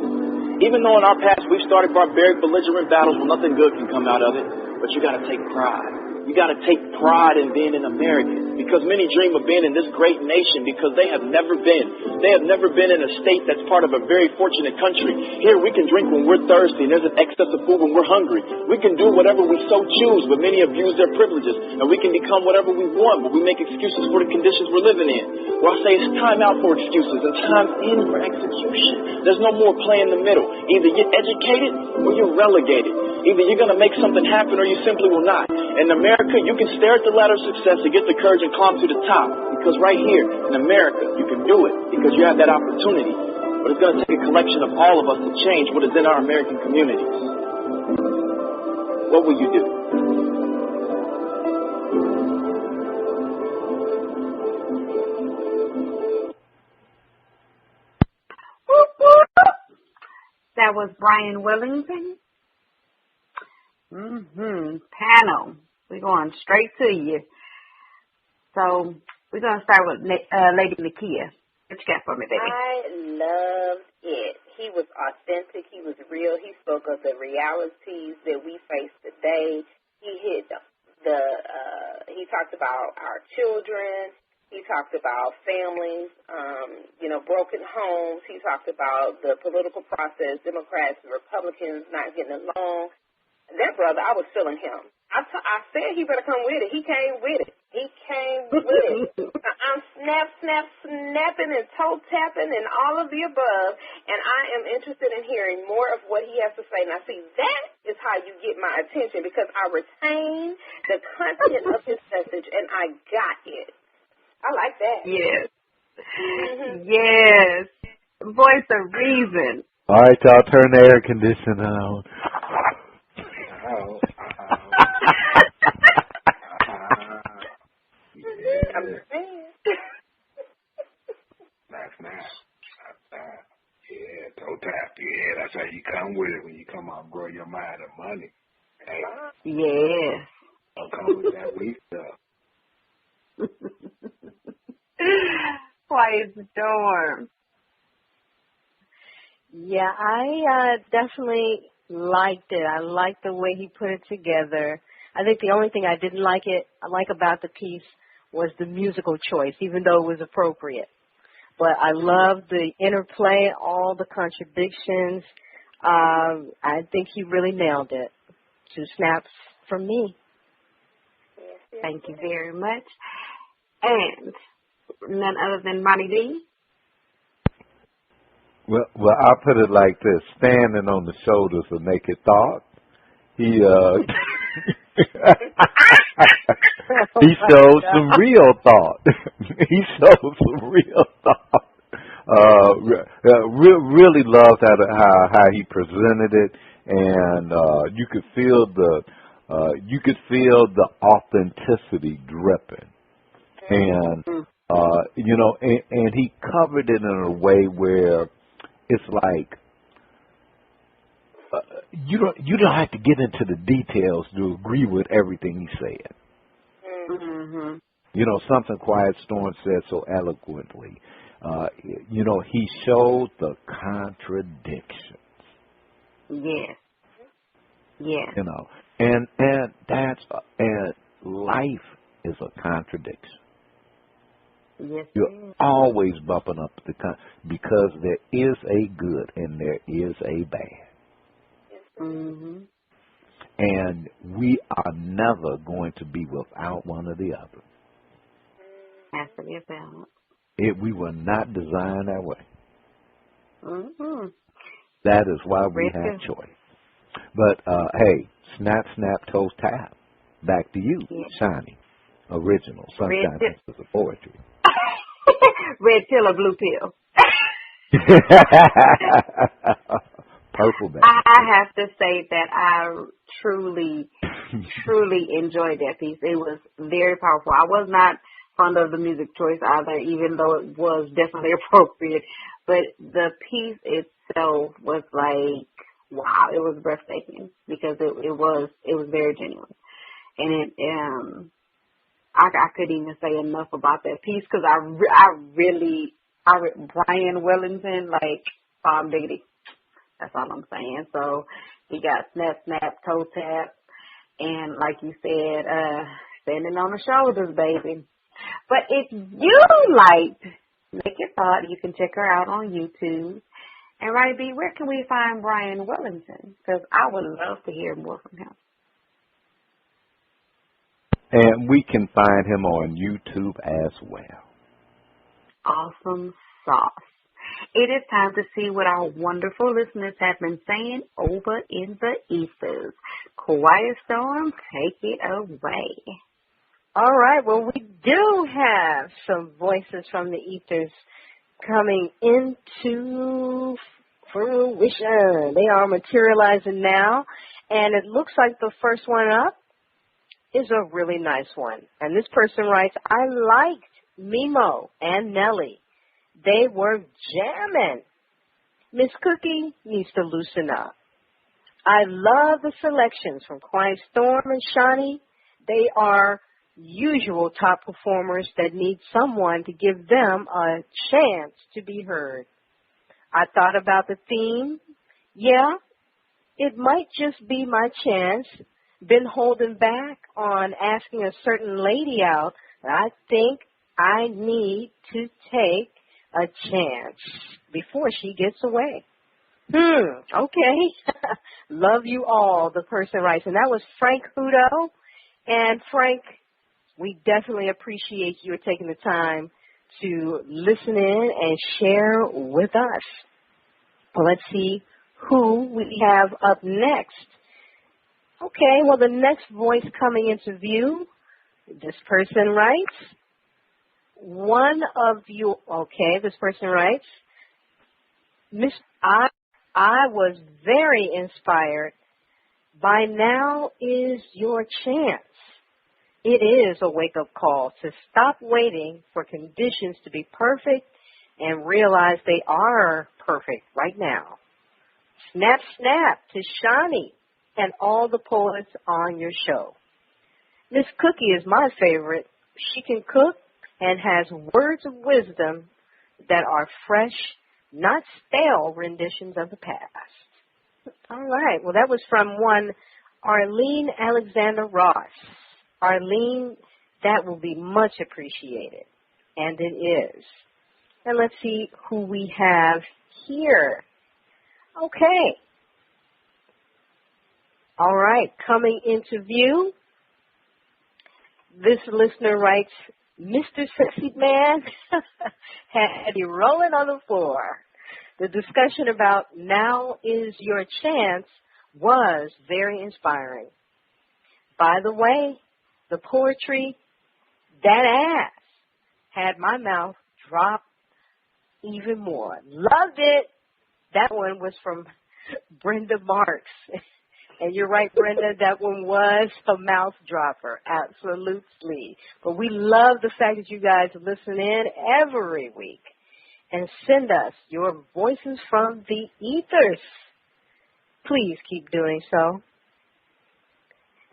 Even though in our past we've started barbaric, belligerent battles where nothing good can come out of it, but you got to take pride. You got to take pride in being an American, because many dream of being in this great nation because they have never been. They have never been in a state that's part of a very fortunate country. Here we can drink when we're thirsty and there's an excess of food when we're hungry. We can do whatever we so choose, but many abuse their privileges, and we can become whatever we want, but we make excuses for the conditions we're living in. Well, I say it's time out for excuses and time in for execution. There's no more play in the middle. Either you're educated or you're relegated. Either you're going to make something happen or you simply will not. In America, you can stare at the ladder of success and get the courage and climb to the top. Because right here in America, you can do it because you have that opportunity. But it's going to take a collection of all of us to change what is in our American communities. What will you do? That was Brian Wellington. Panel. We're going straight to you. So we're going to start with Lady Nakia. What you got for me, baby? I loved it. He was authentic. He was real. He spoke of the realities that we face today. He hit he talked about our children. He talked about families, broken homes. He talked about the political process, Democrats and Republicans not getting along. That brother, I was feeling him. I said he better come with it. He came with it. I'm snapping and toe tapping and all of the above, and I am interested in hearing more of what he has to say. Now, see, that is how you get my attention, because I retain the content of his message, and I got it. I like that. Yes. Yes. Voice of reason. All right, y'all, turn the air conditioner on. I'm saying. That's nice. Yeah, toe tap. Yeah, that's how you come with it when you come out and grow your mind and money. Hey. Yes. Don't come with that weak stuff. Quiet storm. Yeah, I definitely liked it. I liked the way he put it together. I think the only thing I didn't like about the piece was the musical choice, even though it was appropriate. But I loved the interplay, all the contradictions. I think he really nailed it. 2 snaps from me. Thank you very much. And none other than Monty D. Well, I'll put it like this: standing on the shoulders of naked thought. He he showed some real thought. He showed some real thought. Really loved how he presented it, and you could feel the authenticity dripping, and and he covered it in a way where it's like you don't have to get into the details to agree with everything he said. Mm-hmm. Something Quiet Storm said so eloquently. He showed the contradictions. Yes. Yes. And life is a contradiction. Yes. You're always bumping up because there is a good and there is a bad. Mm-hmm. And we are never going to be without one or the other. Has to be a balance. We were not designed that way. Mm-hmm. That is why we have choice. But, hey, snap, snap, toe, tap. Back to you, Shanie. Original. Sunshine Pieces of Poetry. Red pill or blue pill? Purple bag. I have to say that I truly enjoyed that piece. It was very powerful. I was not fond of the music choice either, even though it was definitely appropriate. But the piece itself was like, wow, it was breathtaking because it was very genuine. And I couldn't even say enough about that piece because Brian Wellington, like, Bomb Diggity. That's all I'm saying. So he got snap, snap, toe tap. And like you said, standing on the shoulders, baby. But if you liked Naked Thought, you can check her out on YouTube. And right, B, where can we find Brian Wellington? Because I would love to hear more from him. And we can find him on YouTube as well. Awesome sauce. It is time to see what our wonderful listeners have been saying over in the ethers. Quiet Storm, take it away. All right. Well, we do have some voices from the ethers coming into fruition. They are materializing now. And it looks like the first one up is a really nice one. And this person writes, I liked Mimo and Nelly. They were jamming. Miss Cookie needs to loosen up. I love the selections from Quiet Storm and Shanie. They are usual top performers that need someone to give them a chance to be heard. I thought about the theme. Yeah, it might just be my chance. Been holding back on asking a certain lady out. I think I need to take a chance before she gets away. Okay. Love you all, the person writes. And that was Frank Hudo. And Frank, we definitely appreciate you taking the time to listen in and share with us. Well, let's see who we have up next. Okay, well, the next voice coming into view, this person writes, one of you, okay, this person writes, Miss, I was very inspired. By now is your chance. It is a wake-up call to stop waiting for conditions to be perfect and realize they are perfect right now. Snap, snap to Shanie and all the poets on your show. Miss Cookie is my favorite. She can cook and has words of wisdom that are fresh, not stale renditions of the past. All right. Well, that was from one Arlene Alexander Ross. Arlene, that will be much appreciated. And it is. And let's see who we have here. Okay. All right. Coming into view, this listener writes, Mr. Sexy Man had you rolling on the floor. The discussion about now is your chance was very inspiring. By the way, the poetry, that ass, had my mouth drop even more. Loved it. That one was from Brenda Marks. And you're right, Brenda, that one was a mouth dropper. Absolutely. But we love the fact that you guys listen in every week and send us your voices from the ethers. Please keep doing so.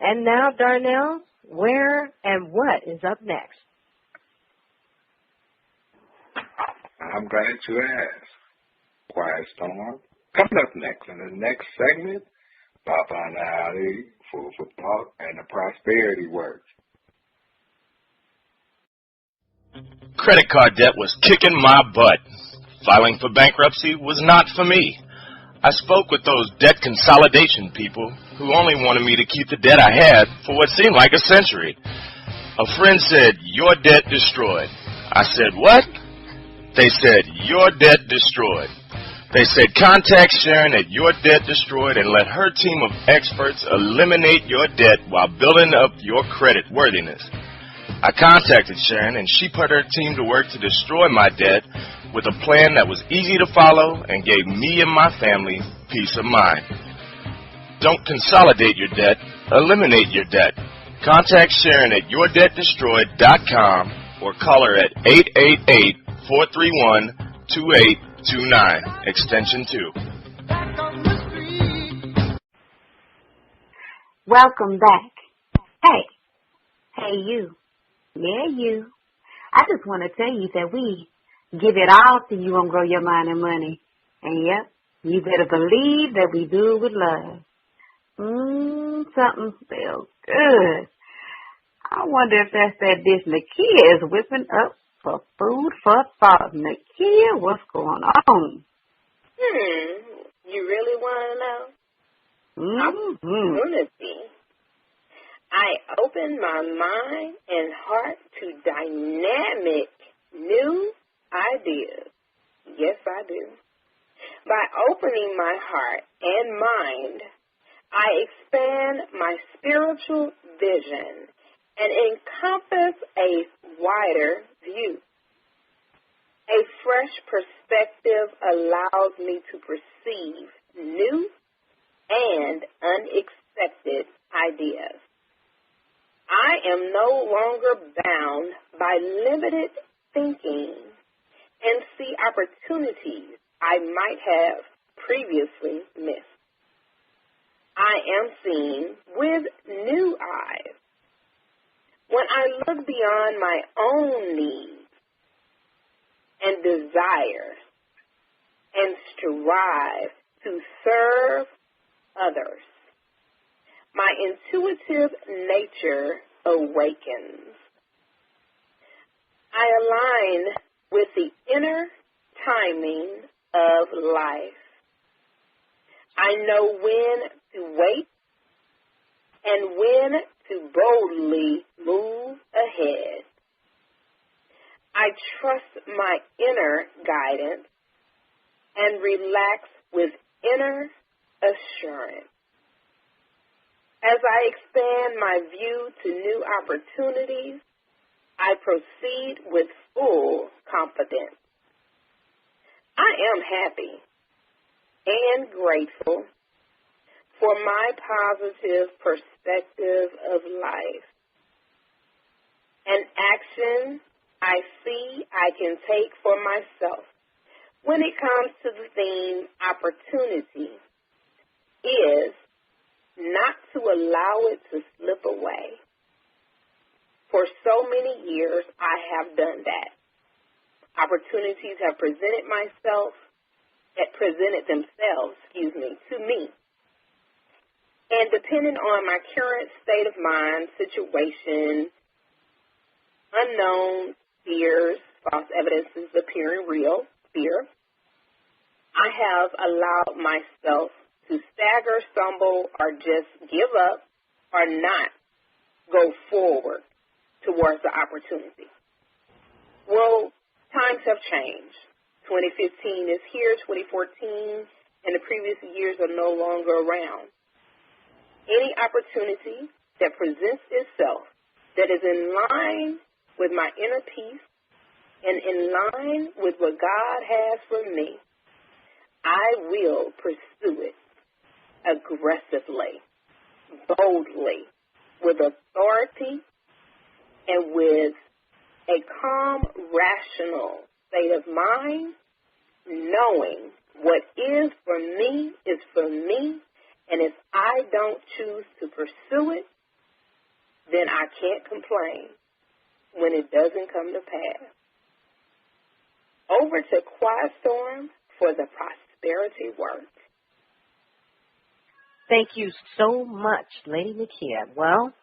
And now, Darnell, where and what is up next? I'm glad you asked. Quiet Storm. Coming up next in the next segment, Papa and Ali, food for thought, and the prosperity words. Credit card debt was kicking my butt. Filing for bankruptcy was not for me. I spoke with those debt consolidation people who only wanted me to keep the debt I had for what seemed like a century. A friend said, your debt destroyed. I said, what? They said, your debt destroyed. They said, contact Sharon at Your Debt Destroyed and let her team of experts eliminate your debt while building up your credit worthiness. I contacted Sharon, and she put her team to work to destroy my debt with a plan that was easy to follow and gave me and my family peace of mind. Don't consolidate your debt, eliminate your debt. Contact Sharon at YourDebtDestroyed.com or call her at 888-431-2829, extension 2. Welcome back. Hey you. Yeah, you. I just want to tell you that we give it all to you on Grow Your Mind and Money. And yep, you better believe that we do it with love. Something feels good. I wonder if that's that dish Nakia is whipping up for food for thought. Nakia, what's going on? You really want to know? Opportunity. I open my mind and heart to dynamic new ideas. Yes, I do. By opening my heart and mind, I expand my spiritual vision and encompass a wider view. A fresh perspective allows me to perceive new and unexpected ideas. I am no longer bound by limited thinking and see opportunities I might have previously missed. I am seeing with new eyes. When I look beyond my own needs and desires and strive to serve others, my intuitive nature awakens. I align with the inner timing of life. I know when to wait and when to boldly move ahead. I trust my inner guidance and relax with inner assurance. As I expand my view to new opportunities, I proceed with full confidence. I am happy and grateful for my positive perspective of life. An action I see I can take for myself when it comes to the theme opportunity is not to allow it to slip away. For so many years, I have done that. Opportunities have presented themselves to me. And depending on my current state of mind, situation, unknown fears, false evidences appearing real, fear, I have allowed myself to stagger, stumble, or just give up or not go forward towards the opportunity. Well, times have changed. 2015 is here, 2014, and the previous years are no longer around. Any opportunity that presents itself that is in line with my inner peace and in line with what God has for me, I will pursue it aggressively, boldly, with authority, and with a calm, rational state of mind, knowing what is for me is for me, and if I don't choose to pursue it, then I can't complain when it doesn't come to pass. Over to Quiet Storm for the prosperity work. Thank you so much, Lady Nakia. Well,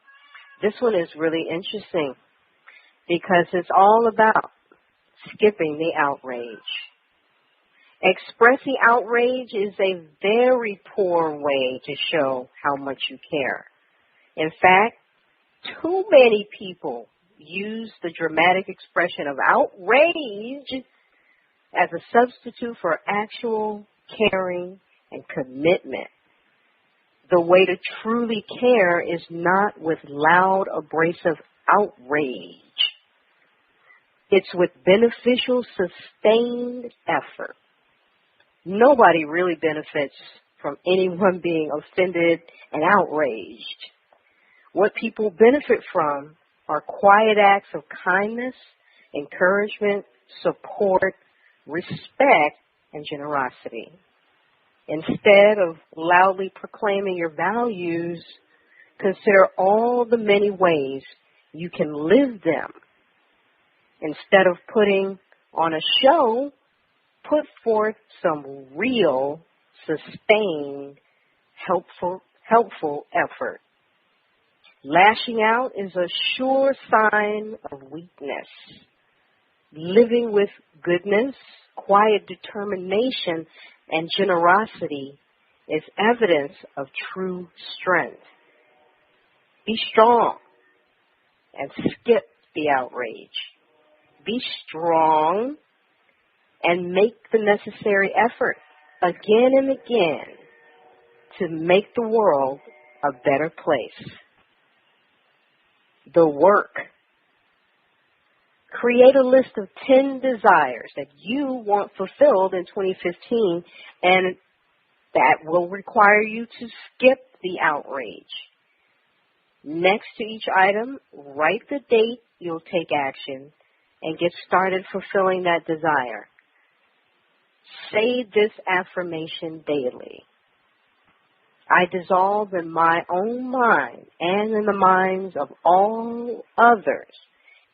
this one is really interesting because it's all about skipping the outrage. Expressing outrage is a very poor way to show how much you care. In fact, too many people use the dramatic expression of outrage as a substitute for actual caring and commitment. The way to truly care is not with loud, abrasive outrage. It's with beneficial, sustained effort. Nobody really benefits from anyone being offended and outraged. What people benefit from are quiet acts of kindness, encouragement, support, respect, and generosity. Instead of loudly proclaiming your values, consider all the many ways you can live them. Instead of putting on a show, put forth some real, sustained, helpful effort. Lashing out is a sure sign of weakness. Living with goodness, quiet determination, and generosity is evidence of true strength. Be strong and skip the outrage. Be strong and make the necessary effort again and again to make the world a better place. The work. Create a list of 10 desires that you want fulfilled in 2015, and that will require you to skip the outrage. Next to each item, write the date you'll take action and get started fulfilling that desire. Say this affirmation daily. I dissolve in my own mind and in the minds of all others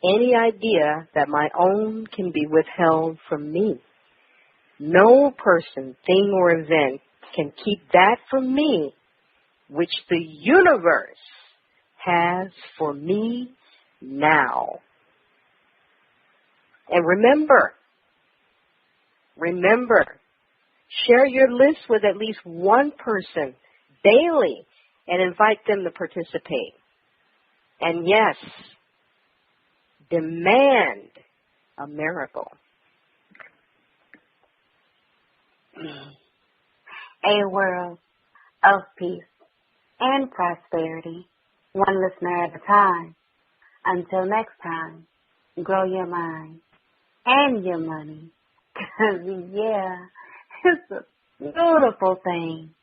any idea that my own can be withheld from me. No person, thing, or event can keep that from me which the universe has for me now. And remember, share your list with at least one person daily and invite them to participate. And yes, demand a miracle. A world of peace and prosperity, one listener at a time. Until next time, grow your mind and your money. 'Cause, yeah, it's a beautiful thing